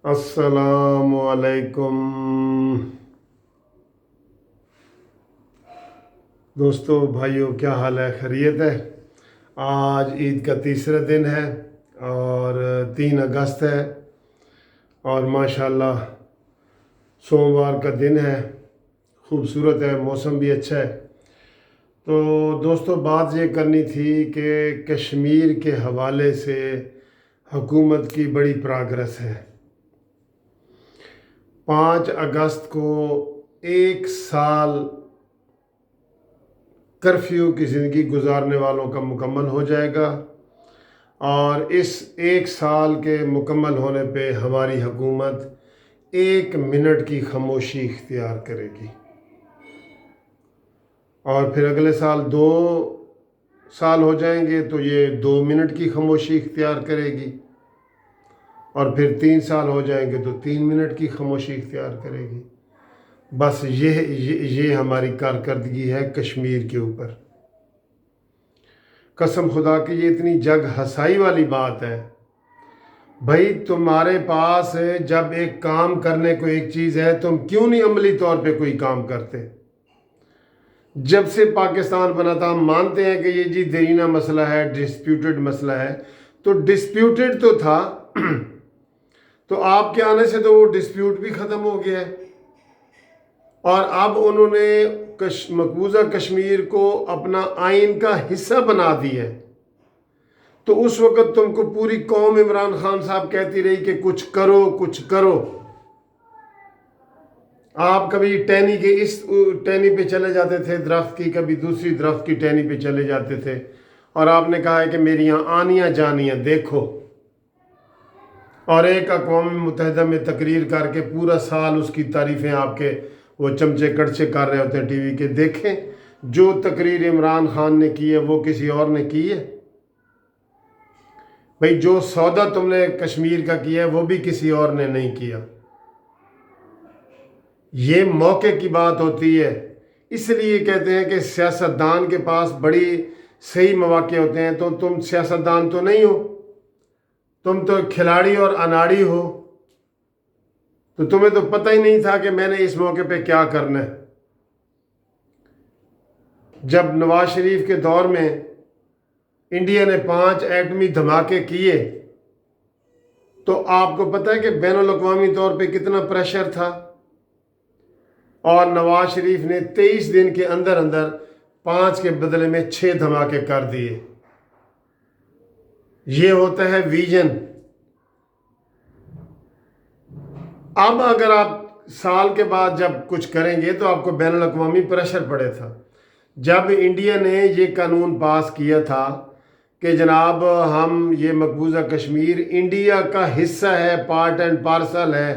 السلام علیکم دوستو بھائیو، کیا حال ہے؟ خیریت ہے؟ آج عید کا تیسرا دن ہے اور 3 اگست ہے اور ماشاءاللہ سوموار کا دن ہے، خوبصورت ہے، موسم بھی اچھا ہے۔ تو دوستو بات یہ کرنی تھی کہ کشمیر کے حوالے سے حکومت کی بڑی پراگرس ہے۔ 5 اگست کو 1 سال کرفیو کی زندگی گزارنے والوں کا مکمل ہو جائے گا، اور اس 1 سال کے مکمل ہونے پہ ہماری حکومت 1 منٹ کی خاموشی اختیار کرے گی، اور پھر اگلے سال 2 سال ہو جائیں گے تو یہ 2 منٹ کی خاموشی اختیار کرے گی، اور پھر 3 سال ہو جائیں گے تو 3 منٹ کی خاموشی اختیار کرے گی۔ بس یہ ہماری کارکردگی ہے کشمیر کے اوپر۔ قسم خدا کی یہ اتنی جگ ہنسائی والی بات ہے۔ بھائی تمہارے پاس جب ایک کام کرنے کو ایک چیز ہے، تم کیوں نہیں عملی طور پہ کوئی کام کرتے؟ جب سے پاکستان بنا تھا ہم مانتے ہیں کہ یہ جی دیرینہ مسئلہ ہے، ڈسپیوٹڈ مسئلہ ہے، تو ڈسپیوٹڈ تو تھا، تو آپ کے آنے سے تو وہ ڈسپیوٹ بھی ختم ہو گیا ہے، اور اب انہوں نے مقبوضہ کشمیر کو اپنا آئین کا حصہ بنا دیا ہے۔ تو اس وقت تم کو پوری قوم عمران خان صاحب کہتی رہی کہ کچھ کرو کچھ کرو۔ آپ کبھی ٹہنی کے اس ٹہنی پہ چلے جاتے تھے درخت کی، کبھی دوسری درخت کی ٹہنی پہ چلے جاتے تھے، اور آپ نے کہا ہے کہ میری یہاں آنیاں جانیاں دیکھو، اور ایک اقوام متحدہ میں تقریر کر کے پورا سال اس کی تعریفیں آپ کے وہ چمچے کڑچے کر رہے ہوتے ہیں ٹی وی کے۔ دیکھیں جو تقریر عمران خان نے کی ہے وہ کسی اور نے کی ہے؟ بھئی جو سودا تم نے کشمیر کا کیا ہے وہ بھی کسی اور نے نہیں کیا۔ یہ موقع کی بات ہوتی ہے، اس لیے کہتے ہیں کہ سیاستدان کے پاس بڑی صحیح مواقع ہوتے ہیں، تو تم سیاستدان تو نہیں ہو، تم تو کھلاڑی اور اناڑی ہو، تو تمہیں تو پتہ ہی نہیں تھا کہ میں نے اس موقع پہ کیا کرنا ہے۔ جب نواز شریف کے دور میں انڈیا نے 5 ایٹمی دھماکے کیے تو آپ کو پتہ ہے کہ بین الاقوامی طور پہ کتنا پریشر تھا، اور نواز شریف نے 23 دن کے اندر اندر 5 کے بدلے میں 6 دھماکے کر دیے۔ یہ ہوتا ہے ویژن۔ اب اگر آپ سال کے بعد جب کچھ کریں گے تو آپ کو بین الاقوامی پریشر پڑے تھا۔ جب انڈیا نے یہ قانون پاس کیا تھا کہ جناب ہم یہ مقبوضہ کشمیر انڈیا کا حصہ ہے، پارٹ اینڈ پارسل ہے،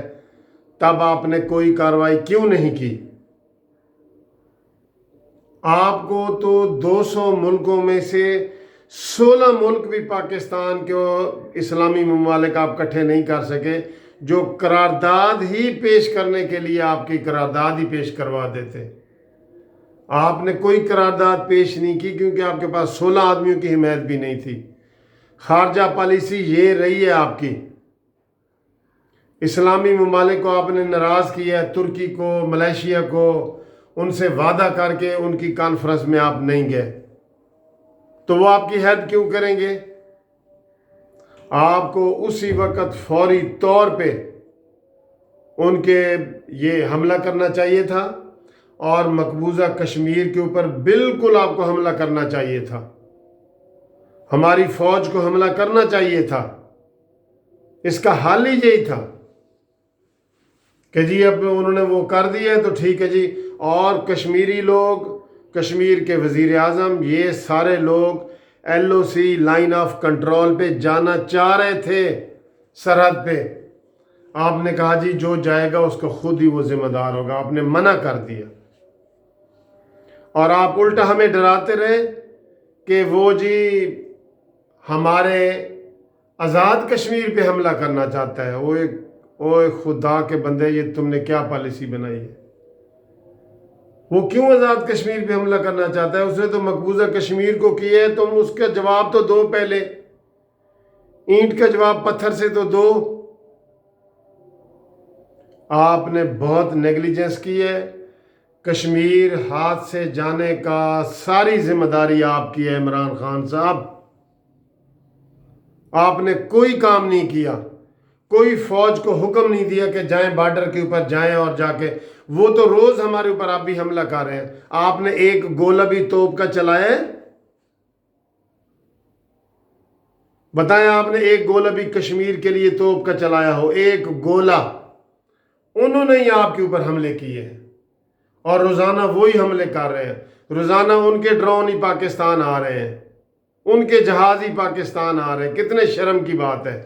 تب آپ نے کوئی کارروائی کیوں نہیں کی؟ آپ کو تو 200 ملکوں میں سے 16 ملک بھی پاکستان کے اسلامی ممالک آپ کٹھے نہیں کر سکے، جو قرارداد ہی پیش کرنے کے لیے آپ کی قرارداد ہی پیش کروا دیتے۔ آپ نے کوئی قرارداد پیش نہیں کی کیونکہ آپ کے پاس 16 آدمیوں کی حمایت بھی نہیں تھی۔ خارجہ پالیسی یہ رہی ہے آپ کی۔ اسلامی ممالک کو آپ نے ناراض کیا ہے، ترکی کو، ملیشیا کو، ان سے وعدہ کر کے ان کی کانفرنس میں آپ نہیں گئے، تو وہ آپ کی ہیلپ کیوں کریں گے؟ آپ کو اسی وقت فوری طور پہ ان کے یہ حملہ کرنا چاہیے تھا، اور مقبوضہ کشمیر کے اوپر بالکل آپ کو حملہ کرنا چاہیے تھا، ہماری فوج کو حملہ کرنا چاہیے تھا۔ اس کا حل ہی یہی تھا کہ جی اب انہوں نے وہ کر دیا ہے تو ٹھیک ہے جی، اور کشمیری لوگ، کشمیر کے وزیر اعظم، یہ سارے لوگ L O C line of control پہ جانا چاہ رہے تھے، سرحد پہ۔ آپ نے کہا جی جو جائے گا اس کو خود ہی وہ ذمہ دار ہوگا، آپ نے منع کر دیا، اور آپ الٹا ہمیں ڈراتے رہے کہ وہ جی ہمارے آزاد کشمیر پہ حملہ کرنا چاہتا ہے۔ اوے خدا کے بندے، یہ تم نے کیا پالیسی بنائی ہے؟ وہ کیوں آزاد کشمیر پہ حملہ کرنا چاہتا ہے؟ اس نے تو مقبوضہ کشمیر کو کیا ہے، تم اس کا جواب تو دو، پہلے اینٹ کا جواب پتھر سے تو دو۔ آپ نے بہت نیگلیجنس کی ہے. کشمیر ہاتھ سے جانے کا ساری ذمہ داری آپ کی ہے عمران خان صاحب. آپ نے کوئی کام نہیں کیا، کوئی فوج کو حکم نہیں دیا کہ جائیں بارڈر کے اوپر جائیں اور جا کے. وہ تو روز ہمارے اوپر آپ بھی حملہ کر رہے ہیں. آپ نے ایک گولہ بھی توپ کا چلایا ہے؟ بتائیں آپ نے ایک گولہ بھی کشمیر کے لیے توپ کا چلایا ہو؟ ایک گولہ. انہوں نے ہی آپ کے اوپر حملے کیے ہیں اور روزانہ وہی حملے کر رہے ہیں. روزانہ ان کے ڈرون ہی پاکستان آ رہے ہیں، ان کے جہاز ہی پاکستان آ رہے ہیں. کتنے شرم کی بات ہے.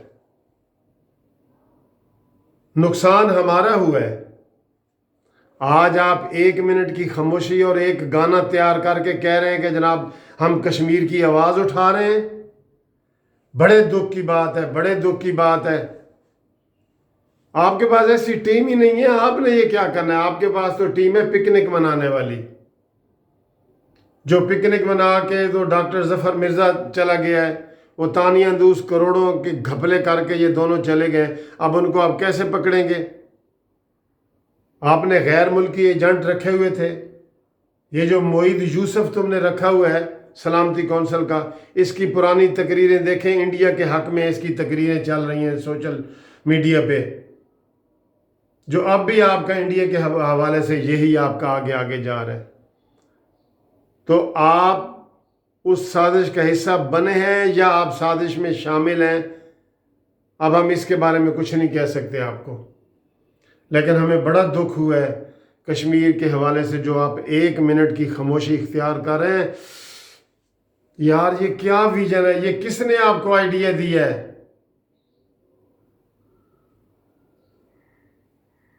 نقصان ہمارا ہوا ہے. آج آپ 1 منٹ کی خاموشی اور ایک گانا تیار کر کے کہہ رہے ہیں کہ جناب ہم کشمیر کی آواز اٹھا رہے ہیں. بڑے دکھ کی بات ہے، بڑے دکھ کی بات ہے. آپ کے پاس ایسی ٹیم ہی نہیں ہے. آپ نے یہ کیا کرنا ہے؟ آپ کے پاس تو ٹیم ہے پکنک منانے والی، جو پکنک منا کے تو ڈاکٹر ظفر مرزا چلا گیا ہے. وہ تانیہ اندوس کروڑوں کے گھپلے کر کے یہ دونوں چلے گئے. اب ان کو آپ کیسے پکڑیں گے؟ آپ نے غیر ملکی ایجنٹ رکھے ہوئے تھے. یہ جو معید یوسف تم نے رکھا ہوا ہے سلامتی کونسل کا، اس کی پرانی تقریریں دیکھیں. انڈیا کے حق میں اس کی تقریریں چل رہی ہیں سوشل میڈیا پہ، جو اب بھی آپ کا انڈیا کے حوالے سے یہی آپ کا آگے آگے جا رہا ہے. تو آپ اس سازش کا حصہ بنے ہیں یا آپ سازش میں شامل ہیں؟ اب ہم اس کے بارے میں کچھ نہیں کہہ سکتے آپ کو. لیکن ہمیں بڑا دکھ ہوا ہے کشمیر کے حوالے سے جو آپ 1 منٹ کی خاموشی اختیار کر رہے ہیں. یار یہ کیا ویژن ہے؟ یہ کس نے آپ کو آئیڈیا دیا ہے؟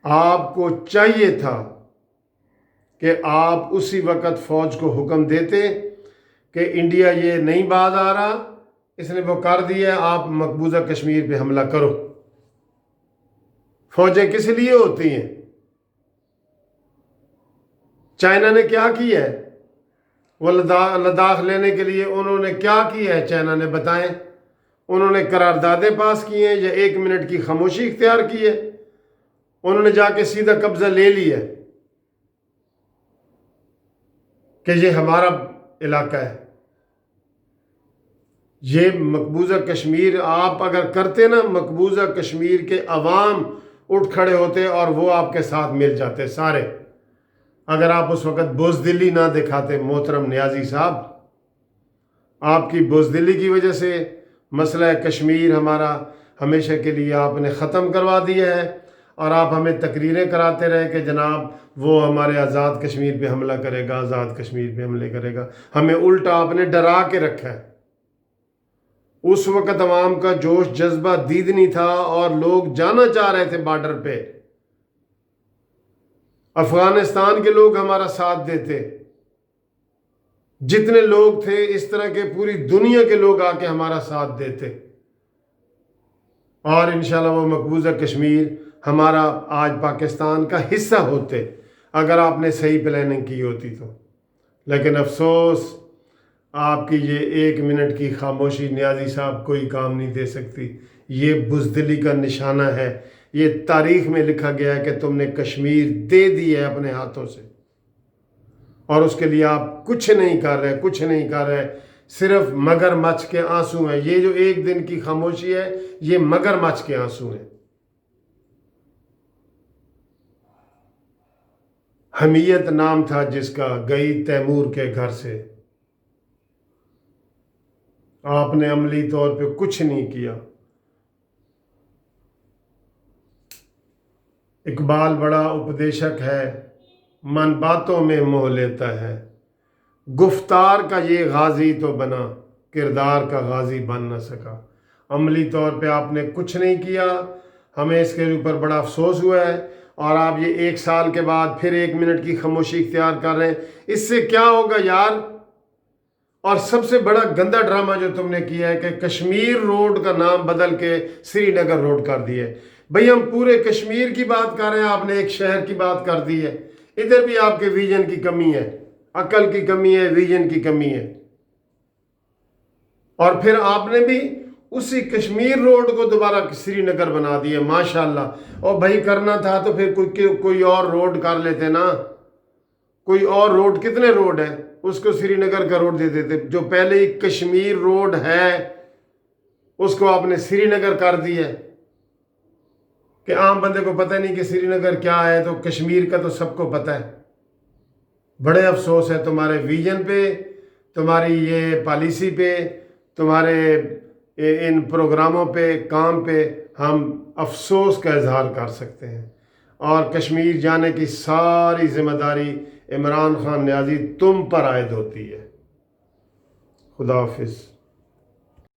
آپ کو چاہیے تھا کہ آپ اسی وقت فوج کو حکم دیتے کہ انڈیا یہ نہیں باز آ رہا، اس نے وہ کر دیا، آپ مقبوضہ کشمیر پہ حملہ کرو. فوجیں کس لیے ہوتی ہیں؟ چائنا نے کیا کیا ہے؟ وہ لداخ لینے کے لیے انہوں نے کیا کیا ہے؟ چائنا نے بتائیں. انہوں نے قراردادیں پاس کی ہیں یا 1 منٹ کی خاموشی اختیار کی ہے؟ انہوں نے جا کے سیدھا قبضہ لے لیا کہ یہ ہمارا علاقہ ہے. یہ مقبوضہ کشمیر آپ اگر کرتے نا، مقبوضہ کشمیر کے عوام اٹھ کھڑے ہوتے اور وہ آپ کے ساتھ مل جاتے سارے. اگر آپ اس وقت بزدلی نہ دکھاتے محترم نیازی صاحب. آپ کی بزدلی کی وجہ سے مسئلہ کشمیر ہمارا ہمیشہ کے لیے آپ نے ختم کروا دیا ہے، اور آپ ہمیں تقریریں کراتے رہے کہ جناب وہ ہمارے آزاد کشمیر پہ حملہ کرے گا، آزاد کشمیر پہ حملے کرے گا. ہمیں الٹا آپ نے ڈرا کے رکھا ہے. اس وقت عوام کا جوش جذبہ دیدنی تھا اور لوگ جانا چاہ رہے تھے بارڈر پہ. افغانستان کے لوگ ہمارا ساتھ دیتے، جتنے لوگ تھے اس طرح کے پوری دنیا کے لوگ آ کے ہمارا ساتھ دیتے، اور انشاءاللہ وہ مقبوضہ کشمیر ہمارا آج پاکستان کا حصہ ہوتے اگر آپ نے صحیح پلاننگ کی ہوتی تو. لیکن افسوس آپ کی یہ 1 منٹ کی خاموشی نیازی صاحب کوئی کام نہیں دے سکتی. یہ بزدلی کا نشانہ ہے. یہ تاریخ میں لکھا گیا ہے کہ تم نے کشمیر دے دی ہے اپنے ہاتھوں سے، اور اس کے لیے آپ کچھ نہیں کر رہے، کچھ نہیں کر رہے. صرف مگر مچھ کے آنسو ہیں. یہ جو 1 دن کی خاموشی ہے یہ مگر مچھ کے آنسو ہیں. حمیت نام تھا جس کا، گئی تیمور کے گھر سے. آپ نے عملی طور پہ کچھ نہیں کیا. اقبال بڑا اپدیشک ہے، من باتوں میں موہ لیتا ہے. گفتار کا یہ غازی تو بنا، کردار کا غازی بن نہ سکا. عملی طور پہ آپ نے کچھ نہیں کیا. ہمیں اس کے اوپر بڑا افسوس ہوا ہے. اور آپ یہ 1 سال کے بعد پھر 1 منٹ کی خاموشی اختیار کر رہے ہیں. اس سے کیا ہوگا یار؟ اور سب سے بڑا گندا ڈرامہ جو تم نے کیا ہے کہ کشمیر روڈ کا نام بدل کے سری نگر روڈ کر دیا ہے. بھئی ہم پورے کشمیر کی بات کر رہے ہیں، آپ نے ایک شہر کی بات کر دی ہے. ادھر بھی آپ کے ویژن کی کمی ہے، عقل کی کمی ہے، ویژن کی کمی ہے. اور پھر آپ نے بھی اسی کشمیر روڈ کو دوبارہ سری نگر بنا دیے ماشاءاللہ۔ اور بھائی کرنا تھا تو پھر کوئی اور روڈ کر لیتے نا، کوئی اور روڈ، کتنے روڈ ہیں، اس کو سری نگر کا روڈ دے دیتے۔ جو پہلے ہی کشمیر روڈ ہے اس کو آپ نے سری نگر کر دیا کہ عام بندے کو پتہ نہیں کہ سری نگر کیا ہے، تو کشمیر کا تو سب کو پتہ ہے۔ بڑے افسوس ہے تمہارے ویژن پہ، تمہاری یہ پالیسی پہ، تمہارے ان پروگراموں پہ، کام پہ ہم افسوس کا اظہار کر سکتے ہیں۔ اور کشمیر جانے کی ساری ذمہ داری عمران خان نیازی تم پر عائد ہوتی ہے۔ خدا حافظ۔